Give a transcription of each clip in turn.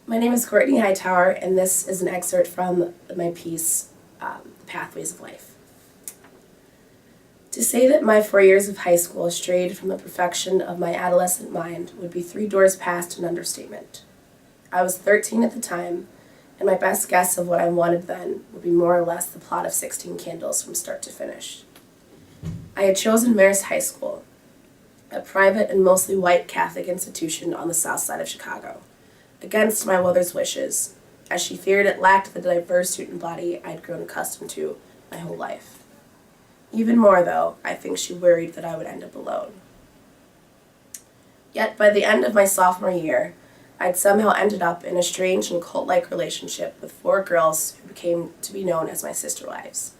My name is Courtney Hytower, and this is an excerpt from my piece, The Pathways of Life. To say that my 4 years of high school strayed from the perfection of my adolescent mind would be 3 doors past an understatement. I was 13 at the time, and my best guess of what I wanted then would be more or less the plot of 16 Candles from start to finish. I had chosen Marist High School, a private and mostly white Catholic institution on the south side of Chicago, against my mother's wishes, as she feared it lacked the diverse student body I had grown accustomed to my whole life. Even more, though, I think she worried that I would end up alone. Yet by the end of my sophomore year, I'd somehow ended up in a strange and cult-like relationship with 4 girls who became to be known as my sister wives: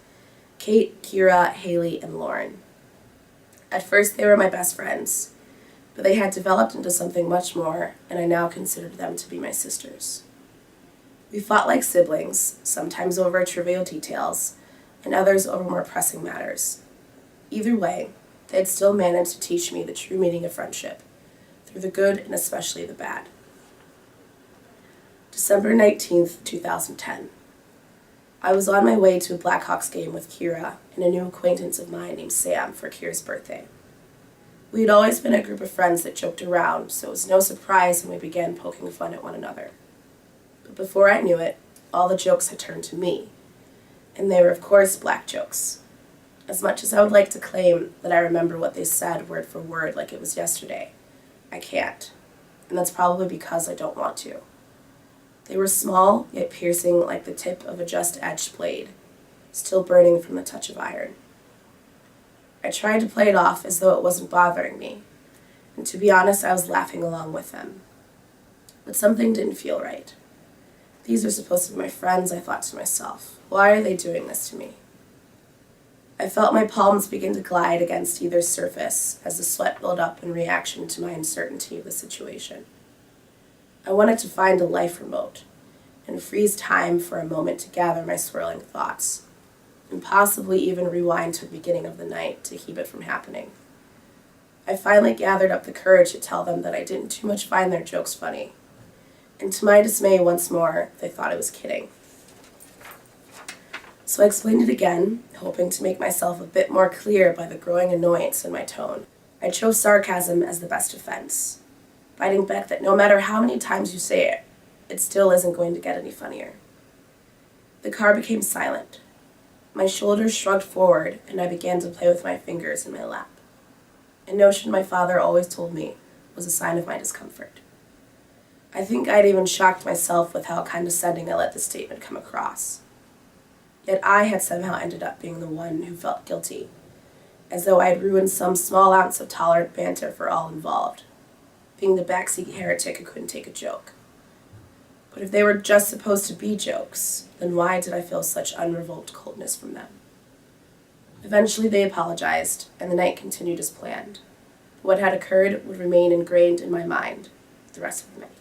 Kate, Kira, Haley, and Lauren. At first they were my best friends, but they had developed into something much more, and I now considered them to be my sisters. We fought like siblings, sometimes over trivial details, and others over more pressing matters. Either way, they had still managed to teach me the true meaning of friendship, through the good and especially the bad. December 19th, 2010. I was on my way to a Blackhawks game with Kira and a new acquaintance of mine named Sam for Kira's birthday. We had always been a group of friends that joked around, so it was no surprise when we began poking fun at one another. But before I knew it, all the jokes had turned to me, and they were of course black jokes. As much as I would like to claim that I remember what they said word for word like it was yesterday, I can't, and that's probably because I don't want to. They were small, yet piercing like the tip of a just-edged blade, still burning from the touch of iron. I tried to play it off as though it wasn't bothering me, and to be honest, I was laughing along with them. But something didn't feel right. These are supposed to be my friends, I thought to myself. Why are they doing this to me? I felt my palms begin to glide against either surface as the sweat built up in reaction to my uncertainty of the situation. I wanted to find a life remote and freeze time for a moment to gather my swirling thoughts, and possibly even rewind to the beginning of the night to keep it from happening. I finally gathered up the courage to tell them that I didn't too much find their jokes funny, and to my dismay once more, they thought I was kidding. So I explained it again, hoping to make myself a bit more clear by the growing annoyance in my tone. I chose sarcasm as the best defense, fighting back that no matter how many times you say it, it still isn't going to get any funnier. The car became silent. My shoulders shrugged forward, and I began to play with my fingers in my lap, a notion my father always told me was a sign of my discomfort. I think I'd even shocked myself with how condescending I let the statement come across. Yet I had somehow ended up being the one who felt guilty, as though I had ruined some small ounce of tolerant banter for all involved, being the backseat heretic who couldn't take a joke. But if they were just supposed to be jokes, then why did I feel such unrevoked coldness from them? Eventually they apologized, and the night continued as planned. What had occurred would remain ingrained in my mind the rest of the night.